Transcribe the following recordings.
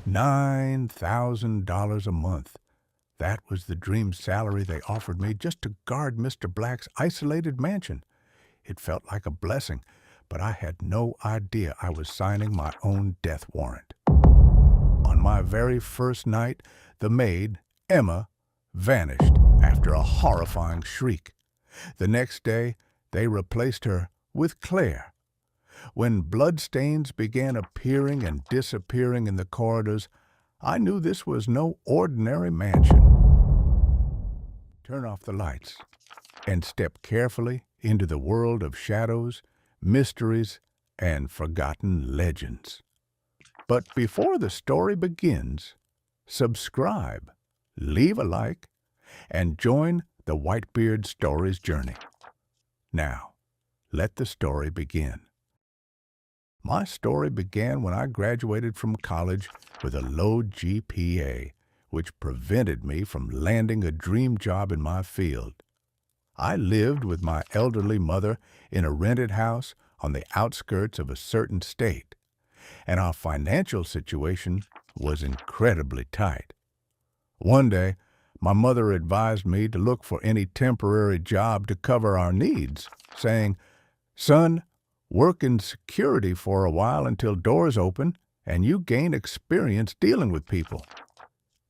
$9,000 a month. That was the dream salary they offered me just to guard Mr. Black's isolated mansion. It felt like a blessing, but I had no idea I was signing my own death warrant. On my very first night, the maid, Emma, vanished after a horrifying shriek. The next day, they replaced her with Claire. When bloodstains began appearing and disappearing in the corridors, I knew this was no ordinary mansion. Turn off the lights and step carefully into the world of shadows, mysteries, and forgotten legends. But before the story begins, subscribe, leave a like, and join the Whitebeard Stories journey. Now, let the story begin. My story began when I graduated from college with a low GPA, which prevented me from landing a dream job in my field. I lived with my elderly mother in a rented house on the outskirts of a certain state, and our financial situation was incredibly tight. One day, my mother advised me to look for any temporary job to cover our needs, saying, "Son, work in security for a while until doors open and you gain experience dealing with people."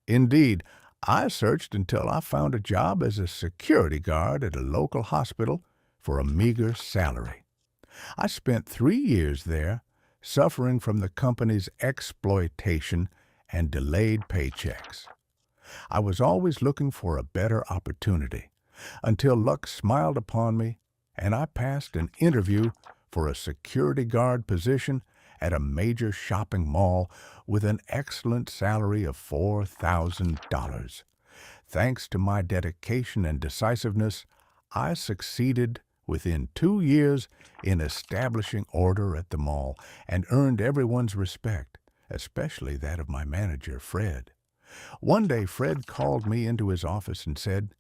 Indeed, I searched until I found a job as a security guard at a local hospital for a meager salary. I spent 3 years there, suffering from the company's exploitation and delayed paychecks. I was always looking for a better opportunity, until luck smiled upon me and I passed an interview for a security guard position at a major shopping mall with an excellent salary of $4,000. Thanks to my dedication and decisiveness, I succeeded within 2 years in establishing order at the mall and earned everyone's respect, especially that of my manager, Fred. One day, Fred called me into his office and said,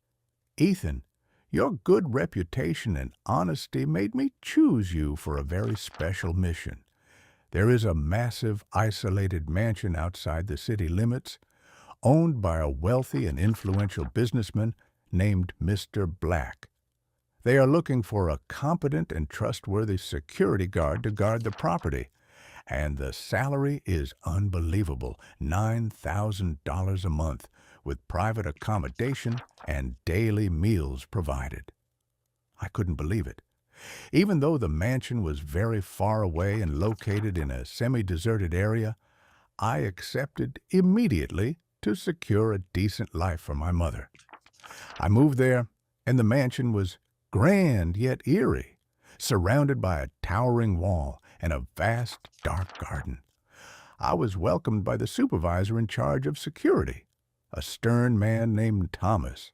"Ethan, your good reputation and honesty made me choose you for a very special mission. There is a massive, isolated mansion outside the city limits, owned by a wealthy and influential businessman named Mr. Black. They are looking for a competent and trustworthy security guard to guard the property, and the salary is unbelievable, $9,000 a month, with private accommodation and daily meals provided." I couldn't believe it. Even though the mansion was very far away and located in a semi-deserted area, I accepted immediately to secure a decent life for my mother. I moved there, and the mansion was grand yet eerie, surrounded by a towering wall and a vast, dark garden. I was welcomed by the supervisor in charge of security, a stern man named Thomas.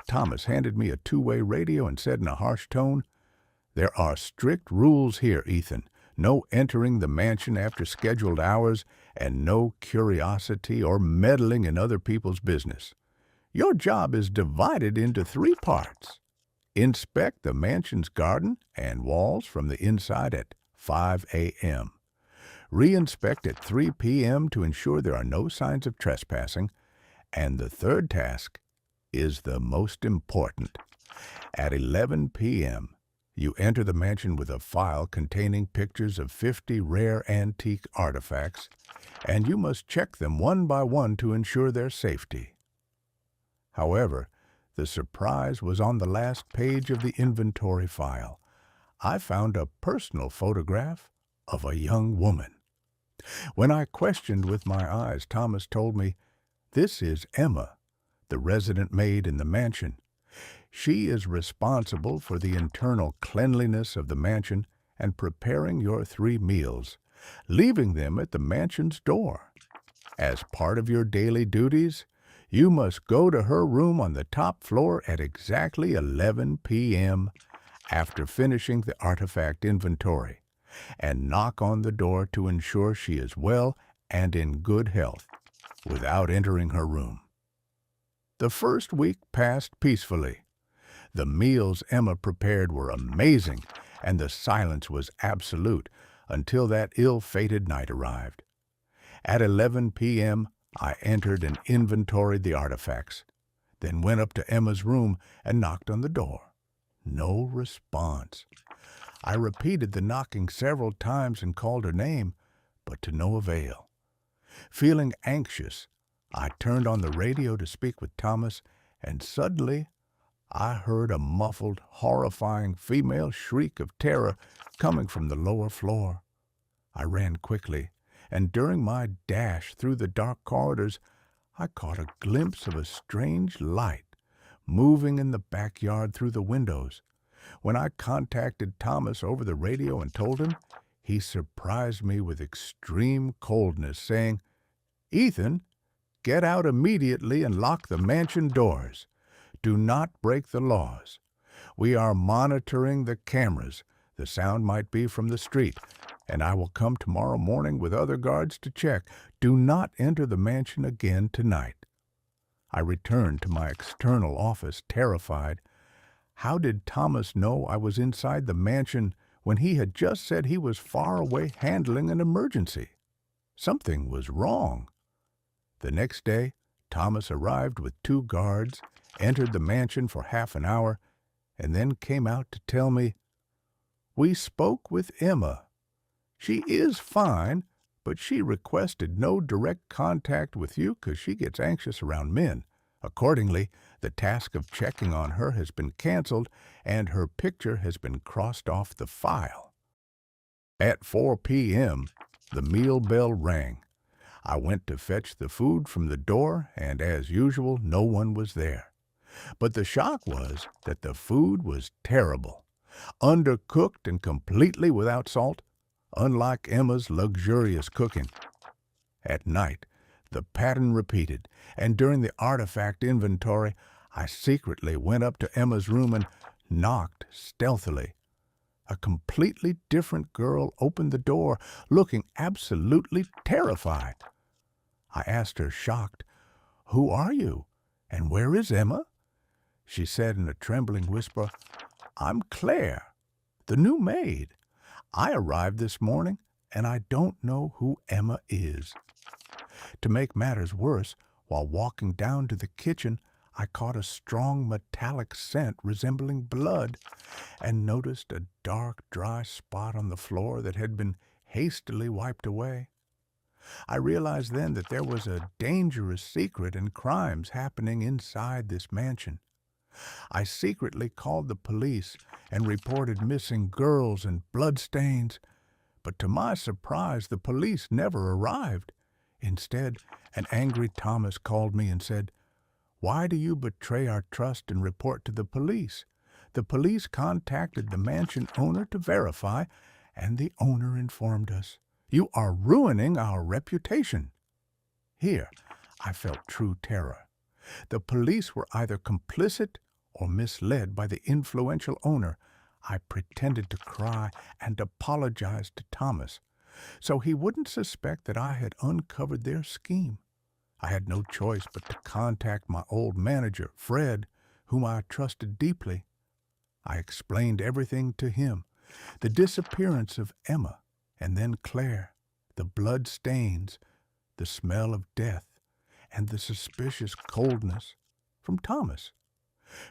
Thomas handed me a two-way radio and said in a harsh tone, "There are strict rules here, Ethan. No entering the mansion after scheduled hours, and no curiosity or meddling in other people's business. Your job is divided into 3 parts. Inspect the mansion's garden and walls from the inside at 5 a.m. Re-inspect at 3 p.m. to ensure there are no signs of trespassing. And the third task is the most important. At 11 p.m., you enter the mansion with a file containing pictures of 50 rare antique artifacts, and you must check them one by one to ensure their safety." However, the surprise was on the last page of the inventory file. I found a personal photograph of a young woman. When I questioned with my eyes, Thomas told me, "This is Emma, the resident maid in the mansion. She is responsible for the internal cleanliness of the mansion and preparing your 3 meals, leaving them at the mansion's door. As part of your daily duties, you must go to her room on the top floor at exactly 11 p.m. after finishing the artifact inventory, and knock on the door to ensure she is well and in good health, without entering her room." The first week passed peacefully. The meals Emma prepared were amazing, and the silence was absolute until that ill-fated night arrived. At 11 p.m., I entered and inventoried the artifacts, then went up to Emma's room and knocked on the door. No response. I repeated the knocking several times and called her name, but to no avail. Feeling anxious, I turned on the radio to speak with Thomas, and suddenly I heard a muffled, horrifying female shriek of terror coming from the lower floor. I ran quickly, and during my dash through the dark corridors, I caught a glimpse of a strange light moving in the backyard through the windows. When I contacted Thomas over the radio and told him, he surprised me with extreme coldness, saying, "Ethan, get out immediately and lock the mansion doors. Do not break the laws. We are monitoring the cameras. The sound might be from the street, and I will come tomorrow morning with other guards to check. Do not enter the mansion again tonight." I returned to my external office, terrified. How did Thomas know I was inside the mansion when he had just said he was far away handling an emergency? Something was wrong. The next day, Thomas arrived with 2 guards, entered the mansion for half an hour, and then came out to tell me, "We spoke with Emma. She is fine, but she requested no direct contact with you because she gets anxious around men. Accordingly, the task of checking on her has been canceled, and her picture has been crossed off the file." At 4 p.m., the meal bell rang. I went to fetch the food from the door, and as usual, no one was there. But the shock was that the food was terrible, undercooked and completely without salt, unlike Emma's luxurious cooking. At night, the pattern repeated, and during the artifact inventory, I secretly went up to Emma's room and knocked stealthily. A completely different girl opened the door, looking absolutely terrified. I asked her, shocked, "Who are you, and where is Emma?" She said in a trembling whisper, "I'm Claire, the new maid. I arrived this morning, and I don't know who Emma is." To make matters worse, while walking down to the kitchen, I caught a strong metallic scent resembling blood and noticed a dark, dry spot on the floor that had been hastily wiped away. I realized then that there was a dangerous secret and crimes happening inside this mansion. I secretly called the police and reported missing girls and bloodstains, but to my surprise, the police never arrived. Instead, an angry Thomas called me and said, "Why do you betray our trust and report to the police?" The police contacted the mansion owner to verify, and the owner informed us, "You are ruining our reputation." Here, I felt true terror. The police were either complicit or misled by the influential owner. I pretended to cry and apologized to Thomas, so he wouldn't suspect that I had uncovered their scheme. I had no choice but to contact my old manager, Fred, whom I trusted deeply. I explained everything to him, the disappearance of Emma, and then Claire, the blood stains, the smell of death, and the suspicious coldness from Thomas.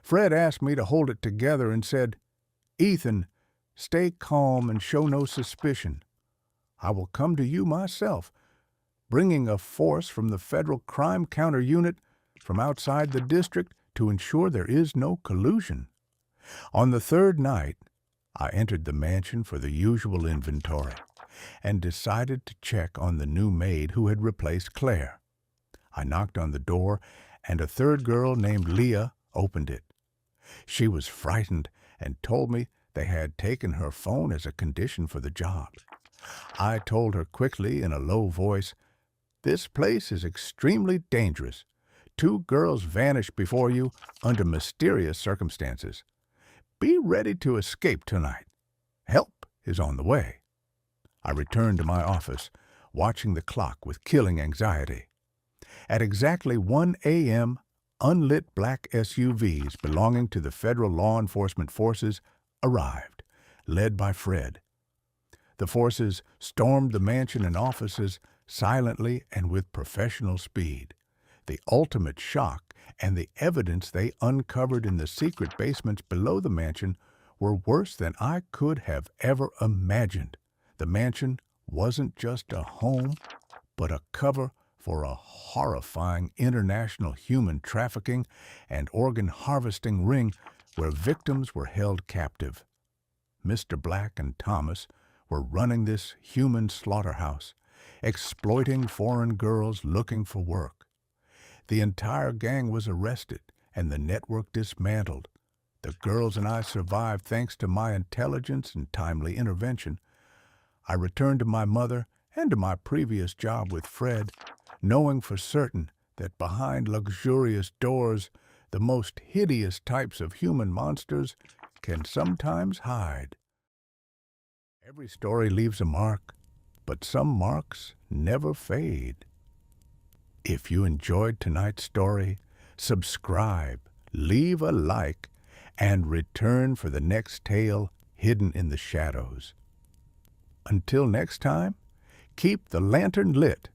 Fred asked me to hold it together and said, "Ethan, stay calm and show no suspicion. I will come to you myself, bringing a force from the Federal Crime Counter Unit from outside the district to ensure there is no collusion." On the 3rd night, I entered the mansion for the usual inventory and decided to check on the new maid who had replaced Claire. I knocked on the door, and a 3rd girl named Leah opened it. She was frightened and told me they had taken her phone as a condition for the job. I told her quickly in a low voice, "This place is extremely dangerous. 2 girls vanished before you under mysterious circumstances. Be ready to escape tonight. Help is on the way." I returned to my office, watching the clock with killing anxiety. At exactly 1 a.m., unlit black SUVs belonging to the federal law enforcement forces arrived, led by Fred. The forces stormed the mansion and offices, silently and with professional speed. The ultimate shock and the evidence they uncovered in the secret basements below the mansion were worse than I could have ever imagined. The mansion wasn't just a home, but a cover for a horrifying international human trafficking and organ harvesting ring where victims were held captive. Mr. Black and Thomas were running this human slaughterhouse, exploiting foreign girls looking for work. The entire gang was arrested and the network dismantled. The girls and I survived thanks to my intelligence and timely intervention. I returned to my mother and to my previous job with Fred, knowing for certain that behind luxurious doors, the most hideous types of human monsters can sometimes hide. Every story leaves a mark, but some marks never fade. If you enjoyed tonight's story, subscribe, leave a like, and return for the next tale hidden in the shadows. Until next time, keep the lantern lit